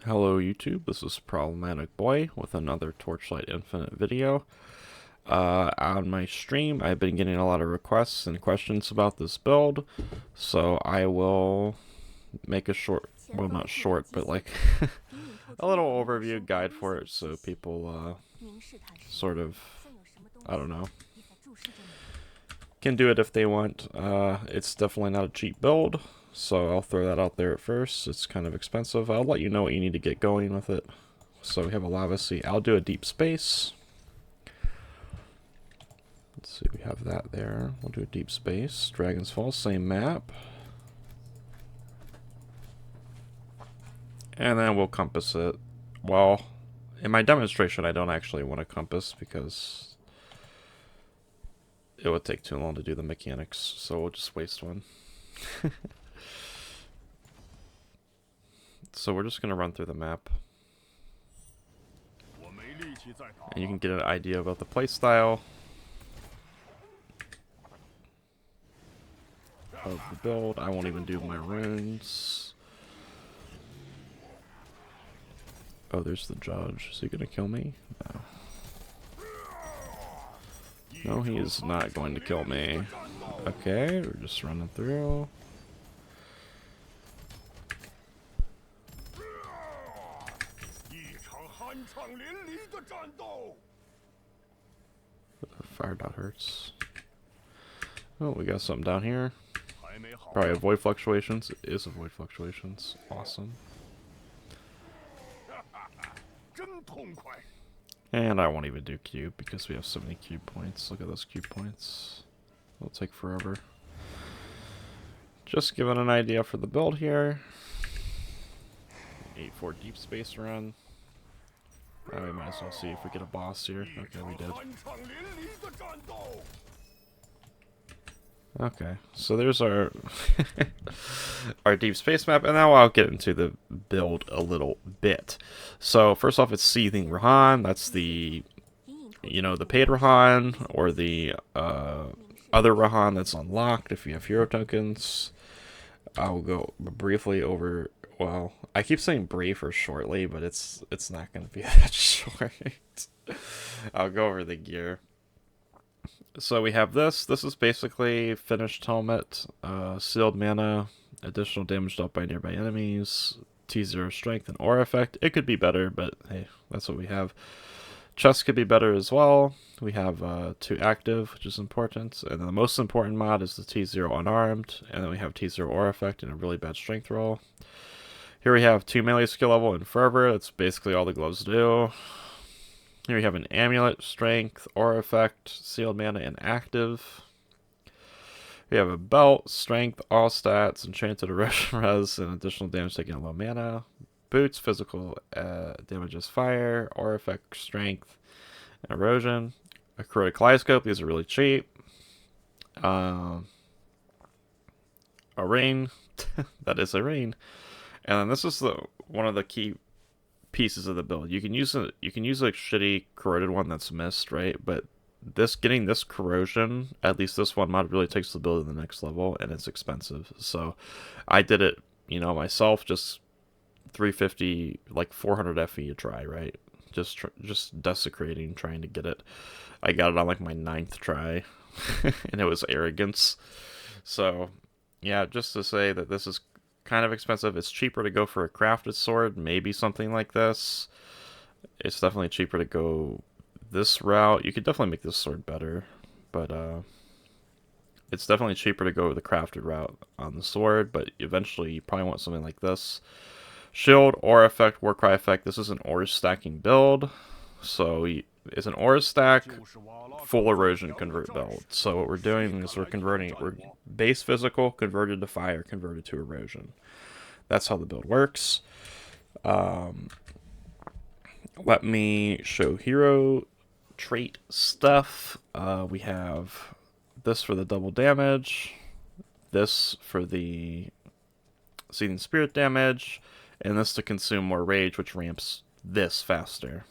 Hello YouTube, this is Problematic Boy with another Torchlight Infinite video. On my stream, I've been getting a lot of requests and questions about this build, so I will make a short, well not short, but like a little overview guide for it so people sort of, I don't know, can do it if they want. It's definitely not a cheap build, so I'll throw that out there at first. It's kind of expensive. I'll let you know what you need to get going with it. So we have a lava sea. I'll do a deep space. Let's see, we have that there. We'll do a deep space. Dragon's Fall, same map. And then we'll compass it. Well, in my demonstration, I don't actually want to compass because it would take too long to do the mechanics, so we'll just waste one. So we're just going to run through the map. And you can get an idea about the playstyle of the build. I won't even do my runes. Oh, there's the judge. Is he going to kill me? No. No, he is not going to kill me. Okay, we're just running through. Fire dot hurts. Oh, we got something down here. Probably avoid fluctuations. It is avoid fluctuations. Awesome. And I won't even do cube because we have so many cube points. Look at those cube points. It'll take forever. Just giving an idea for the build here. 8-4 deep space run. We might as well see if we get a boss here. Okay, we did. Okay, so there's our our deep space map, and now I'll get into the build a little bit. So first off, it's Seething Rehan. That's the, you know, the paid Rehan, or the other Rehan that's unlocked if you have hero tokens. I'll go briefly over. Well, I keep saying brief or shortly, but it's not going to be that short. I'll go over the gear. So we have this. This is basically finished helmet, sealed mana, additional damage dealt by nearby enemies, T0 strength and aura effect. It could be better, but hey, that's what we have. Chest could be better as well. We have 2 active, which is important. And then the most important mod is the T0 unarmed. And then we have T0 aura effect and a really bad strength roll. Here we have 2 melee skill level and fervor. That's basically all the gloves do. Here we have an amulet, strength, aura effect, sealed mana, and active. We have a belt, strength, all stats, enchanted erosion res, and additional damage taken at low mana. Boots, physical damages fire, aura effect, strength, and erosion. A corroded kaleidoscope, these are really cheap. A ring, that is a ring. And then this is one of the key pieces of the build. You can use a shitty corroded one that's missed, right? But getting this corrosion, at least this one mod, really takes the build to the next level, and it's expensive. So I did it, you know, myself, just 350, like 400 FE a try, right? Just desecrating, trying to get it. I got it on like my 9th try, and it was arrogance. So yeah, just to say that this is kind of expensive. It's cheaper to go for a crafted sword, maybe something like this. It's definitely cheaper to go this route. You could definitely make this sword better, but it's definitely cheaper to go the crafted route on the sword, but eventually you probably want something like this. Shield, aura effect, warcry effect. This is an aura stacking build, so it's an aura stack, full erosion convert build. So what we're doing is we're base physical converted to fire, converted to erosion. That's how the build works. Let me show hero trait stuff. We have this for the double damage, this for the seething spirit damage, and this to consume more rage, which ramps this faster.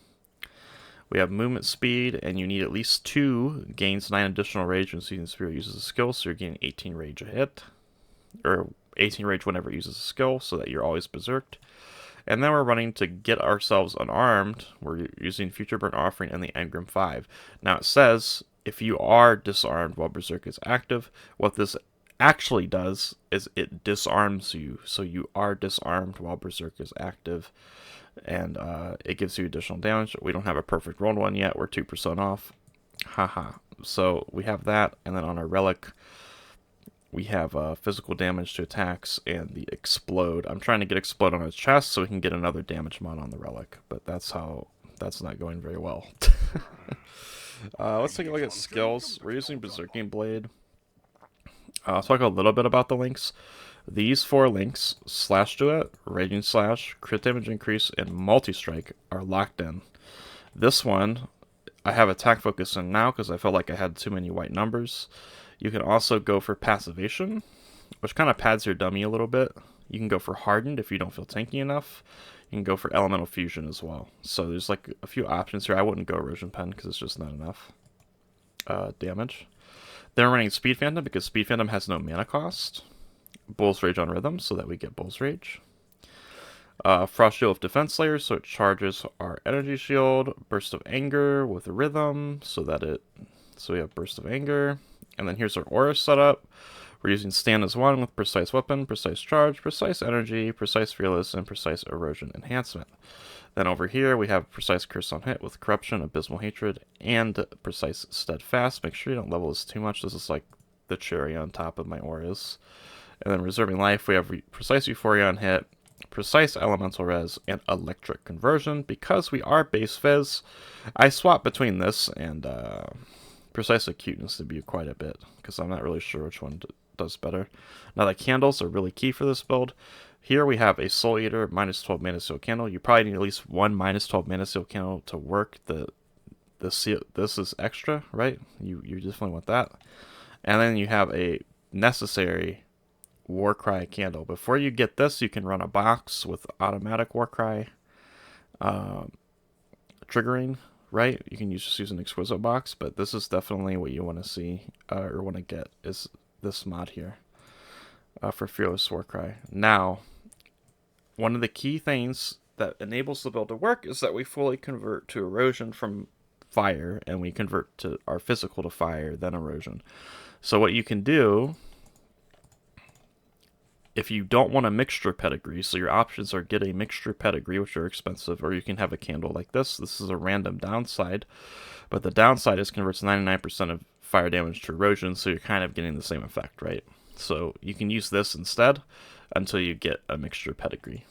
We have movement speed, and you need at least 2, gains 9 additional rage when Seething Spirit uses a skill, so you're getting 18 rage a hit. Or 18 rage whenever it uses a skill, so that you're always berserked. And then we're running to get ourselves unarmed. We're using Future Burn Offering and the Engram 5. Now it says if you are disarmed while Berserk is active, what this actually does is it disarms you. So you are disarmed while Berserk is active. And it gives you additional damage. We don't have a perfect rolled one yet. We're 2% off. Haha. So we have that. And then on our relic, we have physical damage to attacks and the explode. I'm trying to get explode on his chest so we can get another damage mod on the relic, but that's not going very well. Let's take a look at skills. We're using Berserking Blade. I'll talk a little bit about the links. These 4 links, Slash Duet, Raging Slash, Crit Damage Increase, and Multi-Strike, are locked in. This one, I have Attack Focus in now because I felt like I had too many white numbers. You can also go for Passivation, which kind of pads your dummy a little bit. You can go for Hardened if you don't feel tanky enough. You can go for Elemental Fusion as well. So there's like a few options here. I wouldn't go Erosion Pen because it's just not enough damage. Then we're running Speed Phantom because Speed Phantom has no mana cost. Bull's Rage on Rhythm so that we get Bull's Rage. Frost Shield with Defense Layer so it charges our Energy Shield. Burst of Anger with Rhythm so we have Burst of Anger. And then here's our aura setup. We're using Stand as 1 with Precise Weapon, Precise Charge, Precise Energy, Precise Fearless, and Precise Erosion Enhancement. Then over here we have Precise Curse on Hit with Corruption, Abysmal Hatred, and Precise Steadfast. Make sure you don't level this too much. This is like the cherry on top of my auras. And then Reserving Life, we have Precise Euphoria on Hit, Precise Elemental Res, and Electric Conversion. Because we are base Fizz, I swap between this and Precise Acuteness to be quite a bit, because I'm not really sure which one does better. Now the candles are really key for this build. Here we have a Soul Eater minus 12 Mana Seal candle. You probably need at least one minus 12 Mana Seal candle to work the seal. This is extra, right? You definitely want that. And then you have a necessary Warcry candle. Before you get this, you can run a box with automatic Warcry triggering, right? You can just use an Exquisite box, but this is definitely what you want to see or want to get is this mod here for Fearless Warcry. Now, one of the key things that enables the build to work is that we fully convert to Erosion from fire, and we convert to our physical to fire, then Erosion. So what you can do, if you don't want a mixture pedigree, so your options are get a mixture pedigree, which are expensive, or you can have a candle like this. This is a random downside, but the downside is converts 99% of fire damage to Erosion, so you're kind of getting the same effect, right? So you can use this instead until you get a mixture pedigree.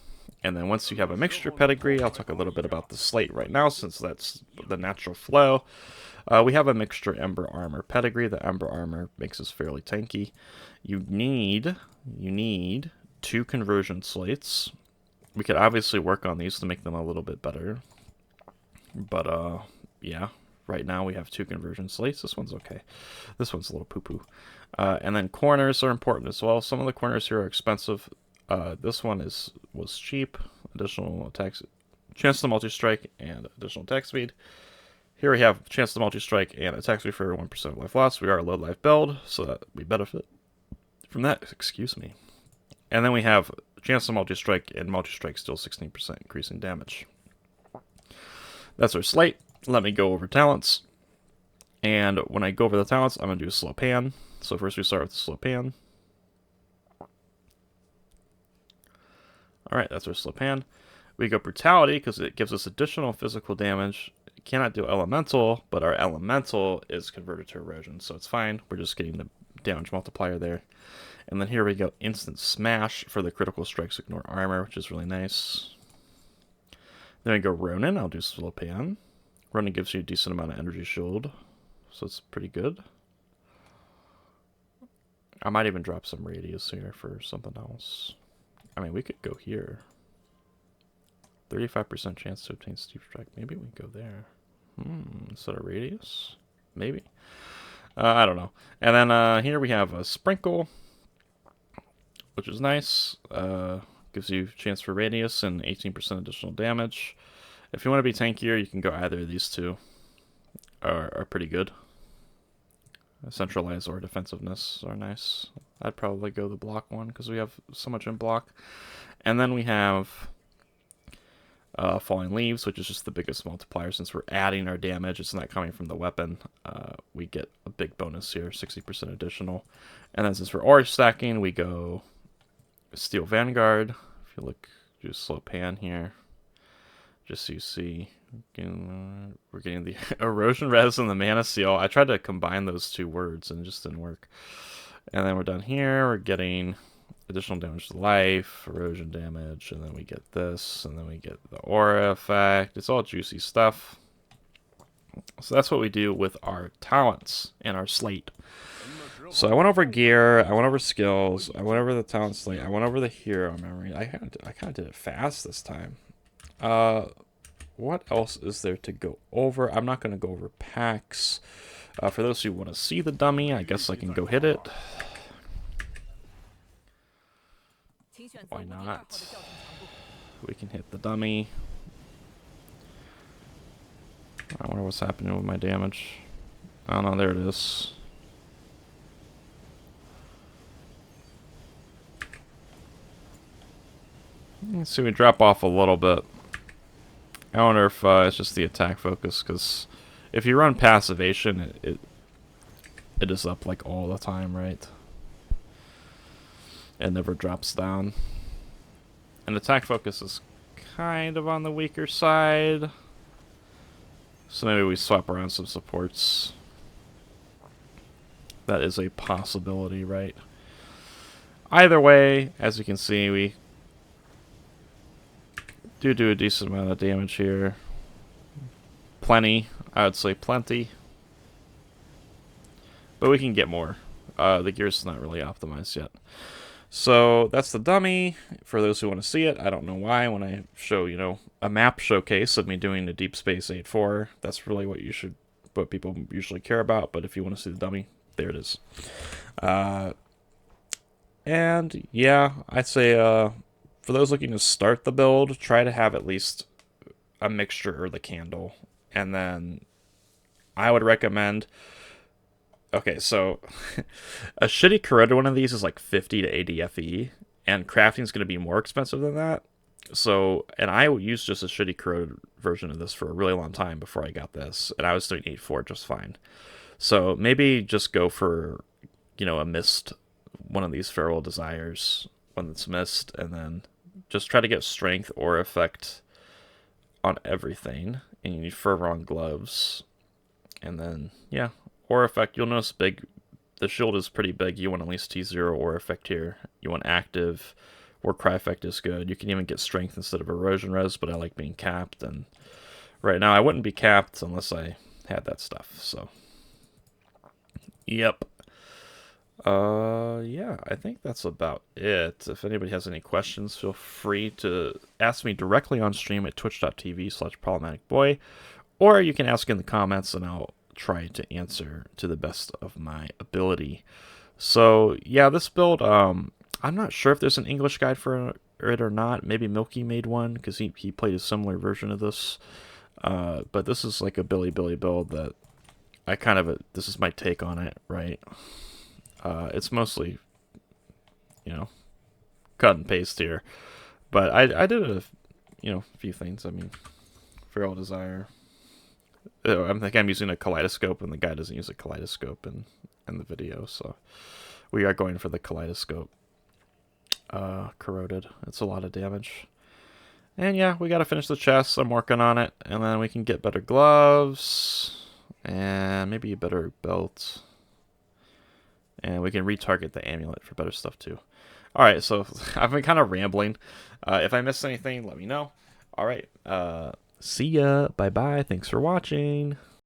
And then once you have a mixture pedigree, I'll talk a little bit about the Slate right now, since that's the natural flow. We have a mixture Ember Armor pedigree. The Ember Armor makes us fairly tanky. You need 2 conversion slates. We could obviously work on these to make them a little bit better. But, yeah. Right now we have 2 conversion slates. This one's okay. This one's a little poo-poo. And then corners are important as well. Some of the corners here are expensive. This one was cheap. Additional attacks, chance to multi-strike, and additional attack speed. Here we have chance to multi-strike and attack speed for 1% of life loss. We are a low life build, so that we benefit from that. Excuse me. And then we have chance to multi-strike, and multi-strike still 16% increasing damage. That's our slate. Let me go over talents. And when I go over the talents, I'm going to do a slow pan. So first we start with the slow pan. Alright, that's our slow pan. We go brutality because it gives us additional physical damage. It cannot do elemental, but our elemental is converted to erosion, so it's fine. We're just getting the damage multiplier there. And then here we go instant smash for the critical strikes ignore armor, which is really nice. Then we go Ronin. I'll do slow pan. Ronin gives you a decent amount of energy shield, so it's pretty good. I might even drop some radius here for something else. I mean, we could go here. 35% chance to obtain steep strike. Maybe we can go there. Instead of radius? Maybe. I don't know. And then here we have a sprinkle, which is nice. Gives you chance for radius and 18% additional damage. If you want to be tankier, you can go either of these two. Are pretty good. Centralize or defensiveness are nice. I'd probably go the block one because we have so much in block. And then we have Falling Leaves, which is just the biggest multiplier since we're adding our damage. It's not coming from the weapon. We get a big bonus here, 60% additional. And then since we're aura stacking, we go Steel Vanguard. If you look, do a slow pan here, just so you see. We're getting the Erosion Res and the Mana Seal. I tried to combine those two words and it just didn't work. And then we're done here. We're getting additional damage to life, erosion damage, and then we get this, and then we get the aura effect. It's all juicy stuff. So that's what we do with our talents and our slate. So I went over gear, I went over skills, I went over the talent slate, I went over the hero memory. I kind of did it fast this time. What else is there to go over? I'm not going to go over packs. For those who want to see the dummy, I guess I can go hit it. Why not? We can hit the dummy. I wonder what's happening with my damage. Oh no, there it is. Let's see, we drop off a little bit. I wonder if it's just the attack focus, because if you run passivation, it is up like all the time, right? It never drops down. And attack focus is kind of on the weaker side. So maybe we swap around some supports. That is a possibility, right? Either way, as you can see, we do a decent amount of damage here. Plenty. I would say plenty. But we can get more. The gear's not really optimized yet. So that's the dummy. For those who want to see it, I don't know why. When I show, you know, a map showcase of me doing a Deep Space 8-4, that's really what people usually care about. But if you want to see the dummy, there it is. And yeah, I'd say for those looking to start the build, try to have at least a mixture or the candle. And then I would recommend... Okay, so a shitty corroded one of these is like 50 to 80 FE, and crafting is going to be more expensive than that. So, and I used just a shitty corroded version of this for a really long time before I got this, and I was doing 8-4 just fine. So maybe just go for, you know, a mist, one of these Feral Desires, one that's mist, and then just try to get strength or effect on everything. And you need Fervor on gloves, and then, yeah. Aura effect, you'll notice the shield is pretty big. You want at least T0 aura effect here. You want active, or cry effect is good. You can even get strength instead of erosion res, but I like being capped. And right now I wouldn't be capped unless I had that stuff. So, yep. Yeah, I think that's about it. If anybody has any questions, feel free to ask me directly on stream at twitch.tv/problematicboy, or you can ask in the comments and I'll try to answer to the best of my ability. So yeah, this build, I'm not sure if there's an English guide for it or not. Maybe Milky made one because he played a similar version of this. But this is like a Billy build that I this is my take on it, right? It's mostly, you know, cut and paste here, but I did a few things. I mean, Feral Desire. I think I'm using a kaleidoscope, and the guy doesn't use a kaleidoscope in the video, so we are going for the kaleidoscope. Corroded. It's a lot of damage. And yeah, we gotta finish the chest. I'm working on it, and then we can get better gloves, and maybe a better belt. And we can retarget the amulet for better stuff too. Alright, so I've been kind of rambling. If I missed anything, let me know. Alright, see ya. Bye-bye. Thanks for watching.